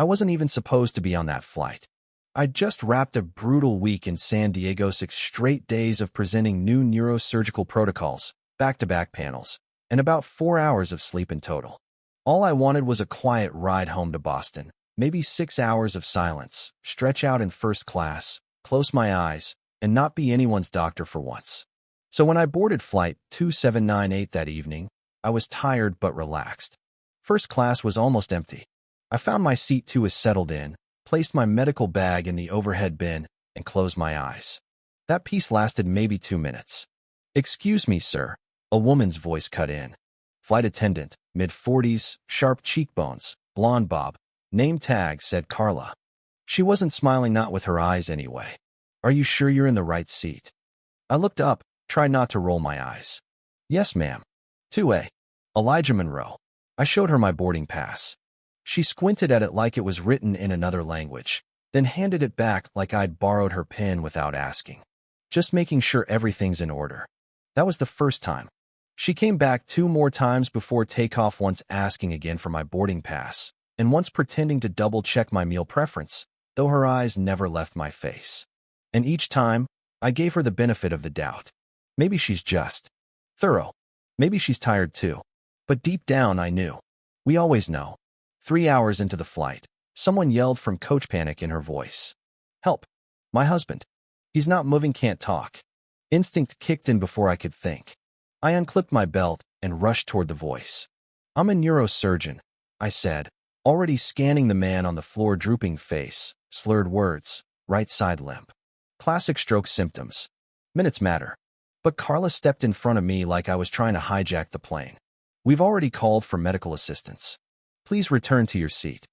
I wasn't even supposed to be on that flight. I'd just wrapped a brutal week in San Diego, 6 straight days of presenting new neurosurgical protocols, back-to-back panels, and about 4 hours of sleep in total. All I wanted was a quiet ride home to Boston, maybe 6 hours of silence, stretch out in first class, close my eyes, and not be anyone's doctor for once. So when I boarded flight 2798 that evening, I was tired but relaxed. First class was almost empty. I found my seat 2 as settled in, placed my medical bag in the overhead bin, and closed my eyes. That piece lasted maybe 2 minutes. "Excuse me, sir," a woman's voice cut in. Flight attendant, mid-40s, sharp cheekbones, blonde bob, name tag, said Carla. She wasn't smiling, not with her eyes anyway. "Are you sure you're in the right seat?" I looked up, tried not to roll my eyes. "Yes, ma'am. 2A. Elijah Monroe." I showed her my boarding pass. She squinted at it like it was written in another language, then handed it back like I'd borrowed her pen without asking. "Just making sure everything's in order." That was the first time. She came back 2 more times before takeoff, once asking again for my boarding pass, and once pretending to double-check my meal preference, though her eyes never left my face. And each time, I gave her the benefit of the doubt. Maybe she's just thorough. Maybe she's tired too. But deep down, I knew. We always know. 3 hours into the flight, someone yelled from coach, panic in her voice. "Help! My husband. He's not moving, can't talk." Instinct kicked in before I could think. I unclipped my belt and rushed toward the voice. "I'm a neurosurgeon," I said, already scanning the man on the floor, drooping face, slurred words, right side limp. Classic stroke symptoms. Minutes matter. But Carla stepped in front of me like I was trying to hijack the plane. "We've already called for medical assistance. Please return to your seat."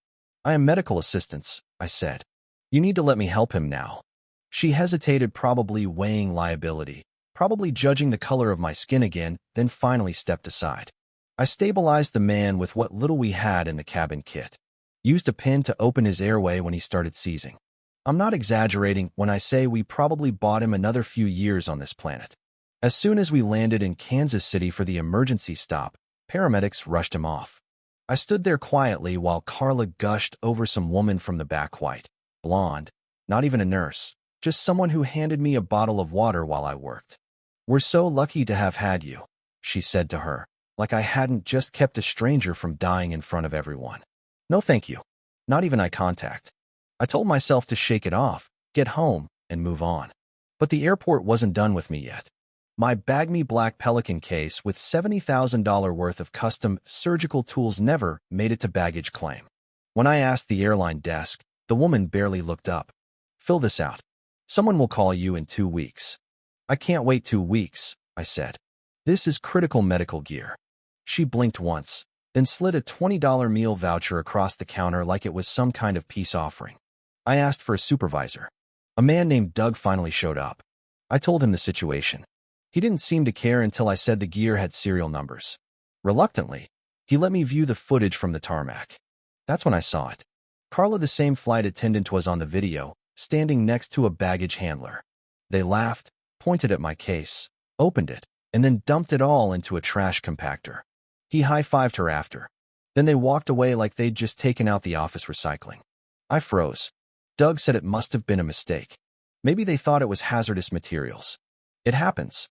"I am medical assistance," I said. "You need to let me help him now." She hesitated, probably weighing liability, probably judging the color of my skin again, then finally stepped aside. I stabilized the man with what little we had in the cabin kit. Used a pin to open his airway when he started seizing. I'm not exaggerating when I say we probably bought him another few years on this planet. As soon as we landed in Kansas City for the emergency stop, paramedics rushed him off. I stood there quietly while Carla gushed over some woman from the back, white, blonde, not even a nurse, just someone who handed me a bottle of water while I worked. "We're so lucky to have had you," she said to her, like I hadn't just kept a stranger from dying in front of everyone. "No thank you. Not even eye contact." I told myself to shake it off, get home, and move on. But the airport wasn't done with me yet. My baggy black Pelican case with $70,000 worth of custom surgical tools never made it to baggage claim. When I asked the airline desk, the woman barely looked up. "Fill this out. Someone will call you in 2 weeks." "I can't wait 2 weeks," I said. "This is critical medical gear." She blinked once, then slid a $20 meal voucher across the counter like it was some kind of peace offering. I asked for a supervisor. A man named Doug finally showed up. I told him the situation. He didn't seem to care until I said the gear had serial numbers. Reluctantly, he let me view the footage from the tarmac. That's when I saw it. Carla, the same flight attendant, was on the video, standing next to a baggage handler. They laughed, pointed at my case, opened it, and then dumped it all into a trash compactor. He high-fived her after. Then they walked away like they'd just taken out the office recycling. I froze. Doug said it must have been a mistake. Maybe they thought it was hazardous materials. "It happens."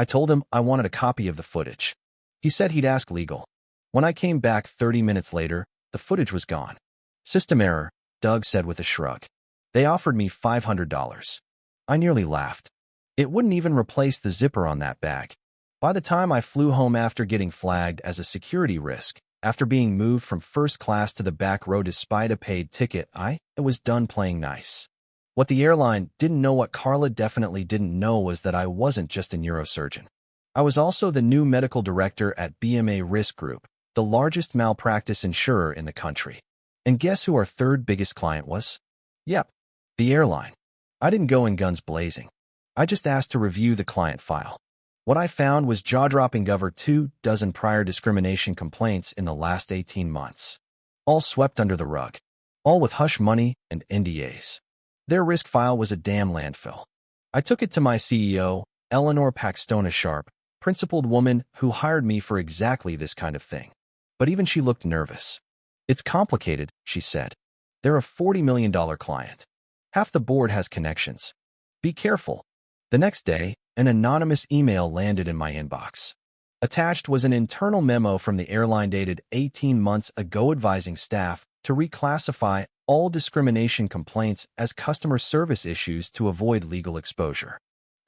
I told him I wanted a copy of the footage. He said he'd ask legal. When I came back 30 minutes later, the footage was gone. "System error," Doug said with a shrug. They offered me $500. I nearly laughed. It wouldn't even replace the zipper on that bag. By the time I flew home after getting flagged as a security risk, after being moved from first class to the back row despite a paid ticket, I was done playing nice. What the airline didn't know, what Carla definitely didn't know, was that I wasn't just a neurosurgeon. I was also the new medical director at BMA Risk Group, the largest malpractice insurer in the country. And guess who our third biggest client was? Yep, the airline. I didn't go in guns blazing. I just asked to review the client file. What I found was jaw-dropping: over 24 prior discrimination complaints in the last 18 months. All swept under the rug. All with hush money and NDAs. Their risk file was a damn landfill. I took it to my CEO, Eleanor Paxtona Sharp, principled woman who hired me for exactly this kind of thing. But even she looked nervous. "It's complicated," she said. They're a $40 million client. Half the board has connections. Be careful. The next day, an anonymous email landed in my inbox. Attached was an internal memo from the airline dated 18 months ago advising staff to reclassify all discrimination complaints as customer service issues to avoid legal exposure.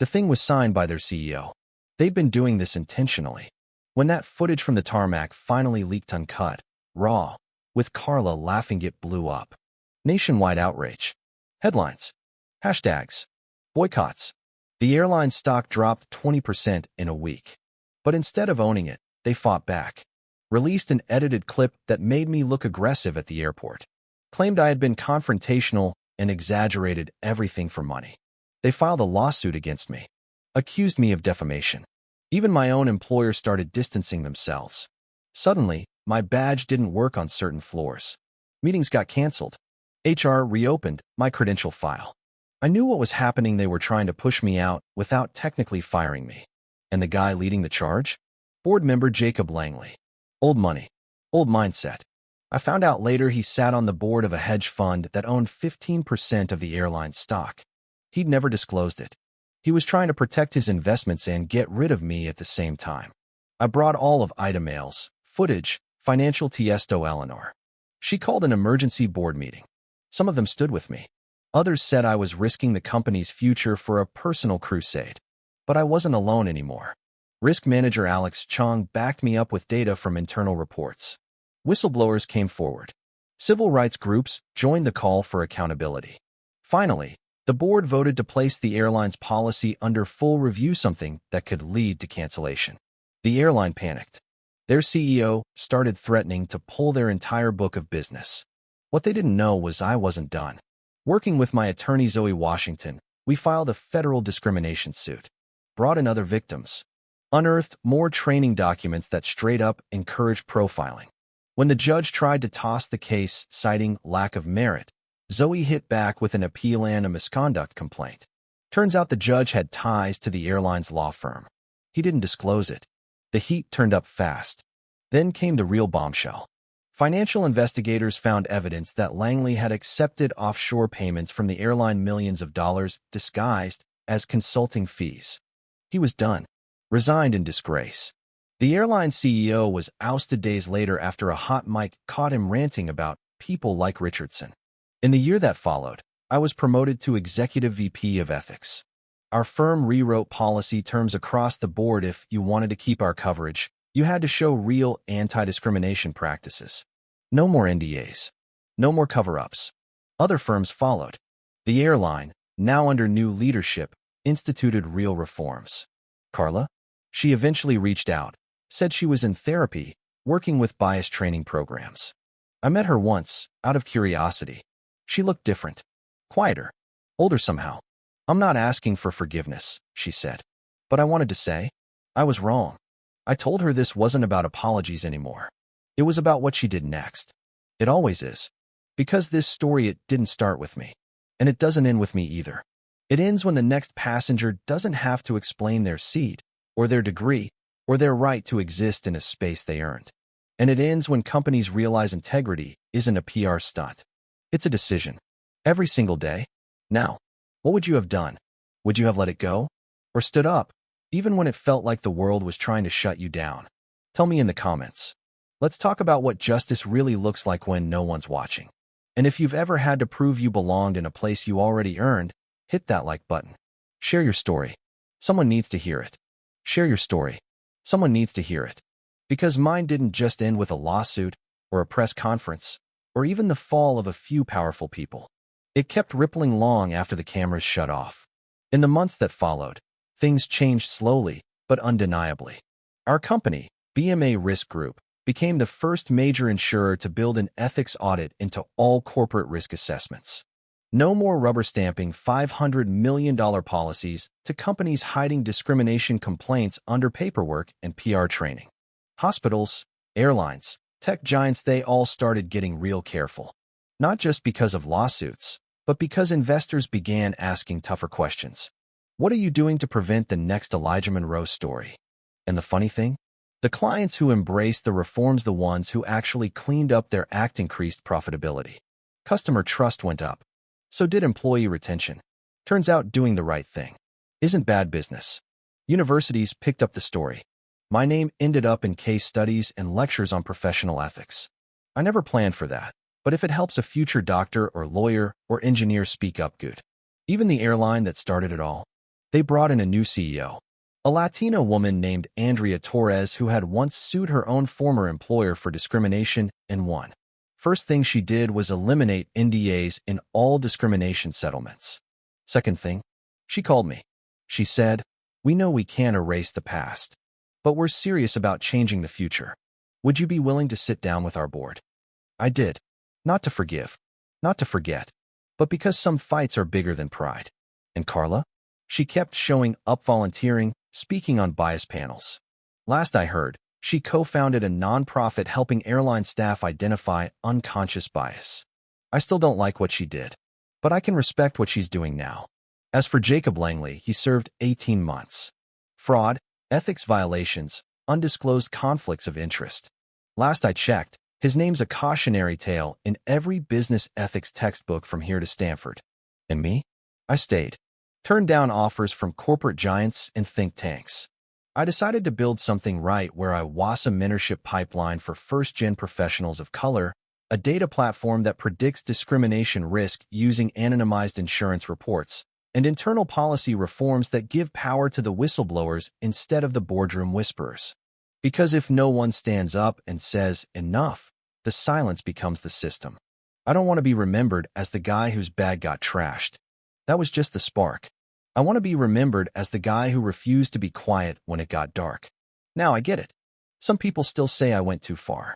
The thing was signed by their CEO. They'd been doing this intentionally. When that footage from the tarmac finally leaked uncut, raw, with Carla laughing, it blew up. Nationwide outrage. Headlines. Hashtags. Boycotts. The airline stock dropped 20% in a week. But instead of owning it, they fought back. Released an edited clip that made me look aggressive at the airport. Claimed I had been confrontational and exaggerated everything for money. They filed a lawsuit against me. Accused me of defamation. Even my own employer started distancing themselves. Suddenly, my badge didn't work on certain floors. Meetings got canceled. HR reopened my credential file. I knew what was happening. They were trying to push me out without technically firing me. And the guy leading the charge? Board member Jacob Langley. Old money. Old mindset. I found out later he sat on the board of a hedge fund that owned 15% of the airline's stock. He'd never disclosed it. He was trying to protect his investments and get rid of me at the same time. I brought all of Ida mails, footage, financial tiesto Eleanor. She called an emergency board meeting. Some of them stood with me. Others said I was risking the company's future for a personal crusade. But I wasn't alone anymore. Risk manager Alex Chong backed me up with data from internal reports. Whistleblowers came forward. Civil rights groups joined the call for accountability. Finally, the board voted to place the airline's policy under full review, something that could lead to cancellation. The airline panicked. Their CEO started threatening to pull their entire book of business. What they didn't know was I wasn't done. Working with my attorney Zoe Washington, we filed a federal discrimination suit. Brought in other victims. Unearthed more training documents that straight up encouraged profiling. When the judge tried to toss the case, citing lack of merit, Zoe hit back with an appeal and a misconduct complaint. Turns out the judge had ties to the airline's law firm. He didn't disclose it. The heat turned up fast. Then came the real bombshell. Financial investigators found evidence that Langley had accepted offshore payments from the airline, millions of dollars disguised as consulting fees. He was done. Resigned in disgrace. The airline CEO was ousted days later after a hot mic caught him ranting about people like Richardson. In the year that followed, I was promoted to Executive VP of Ethics. Our firm rewrote policy terms across the board. If you wanted to keep our coverage, you had to show real anti-discrimination practices. No more NDAs. No more cover-ups. Other firms followed. The airline, now under new leadership, instituted real reforms. Carla? She eventually reached out, said she was in therapy, working with bias training programs. I met her once, out of curiosity. She looked different. Quieter. Older somehow. I'm not asking for forgiveness, she said. But I wanted to say, I was wrong. I told her this wasn't about apologies anymore. It was about what she did next. It always is. Because this story, it didn't start with me. And it doesn't end with me either. It ends when the next passenger doesn't have to explain their seat, or their degree, or their right to exist in a space they earned. And it ends when companies realize integrity isn't a PR stunt. It's a decision. Every single day. Now, what would you have done? Would you have let it go? Or stood up, even when it felt like the world was trying to shut you down? Tell me in the comments. Let's talk about what justice really looks like when no one's watching. And if you've ever had to prove you belonged in a place you already earned, hit that like button. Share your story. Someone needs to hear it. Share your story. Someone needs to hear it. Because mine didn't just end with a lawsuit, or a press conference, or even the fall of a few powerful people. It kept rippling long after the cameras shut off. In the months that followed, things changed slowly, but undeniably. Our company, BMA Risk Group, became the first major insurer to build an ethics audit into all corporate risk assessments. No more rubber stamping $500 million policies to companies hiding discrimination complaints under paperwork and PR training. Hospitals, airlines, tech giants, they all started getting real careful. Not just because of lawsuits, but because investors began asking tougher questions. What are you doing to prevent the next Elijah Monroe story? And the funny thing? The clients who embraced the reforms, the ones who actually cleaned up their act, increased profitability. Customer trust went up. So did employee retention. Turns out doing the right thing isn't bad business. Universities picked up the story. My name ended up in case studies and lectures on professional ethics. I never planned for that, but if it helps a future doctor or lawyer or engineer speak up, good. Even the airline that started it all, they brought in a new CEO. A Latina woman named Andrea Torres who had once sued her own former employer for discrimination and won. First thing she did was eliminate NDAs in all discrimination settlements. Second thing, she called me. She said, "We know we can't erase the past, but we're serious about changing the future. Would you be willing to sit down with our board?" I did. Not to forgive, not to forget, but because some fights are bigger than pride. And Carla? She kept showing up, volunteering, speaking on bias panels. Last I heard, she co-founded a nonprofit helping airline staff identify unconscious bias. I still don't like what she did, but I can respect what she's doing now. As for Jacob Langley, he served 18 months. Fraud, ethics violations, undisclosed conflicts of interest. Last I checked, his name's a cautionary tale in every business ethics textbook from here to Stanford. And me? I stayed. Turned down offers from corporate giants and think tanks. I decided to build something right where I was a mentorship pipeline for first-gen professionals of color, a data platform that predicts discrimination risk using anonymized insurance reports, and internal policy reforms that give power to the whistleblowers instead of the boardroom whisperers. Because if no one stands up and says enough, the silence becomes the system. I don't want to be remembered as the guy whose bag got trashed. That was just the spark. I want to be remembered as the guy who refused to be quiet when it got dark. Now I get it. Some people still say I went too far.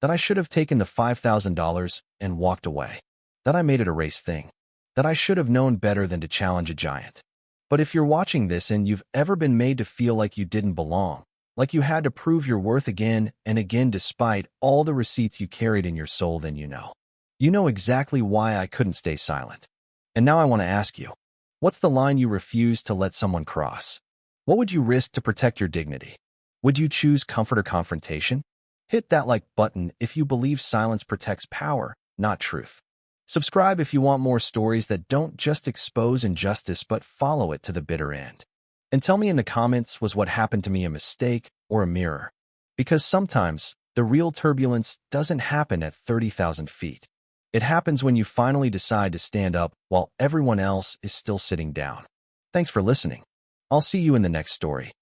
That I should have taken the $5,000 and walked away. That I made it a race thing. That I should have known better than to challenge a giant. But if you're watching this and you've ever been made to feel like you didn't belong, like you had to prove your worth again and again despite all the receipts you carried in your soul, then you know. You know exactly why I couldn't stay silent. And now I want to ask you, what's the line you refuse to let someone cross? What would you risk to protect your dignity? Would you choose comfort or confrontation? Hit that like button if you believe silence protects power, not truth. Subscribe if you want more stories that don't just expose injustice but follow it to the bitter end. And tell me in the comments, was what happened to me a mistake or a mirror? Because sometimes the real turbulence doesn't happen at 30,000 feet. It happens when you finally decide to stand up while everyone else is still sitting down. Thanks for listening. I'll see you in the next story.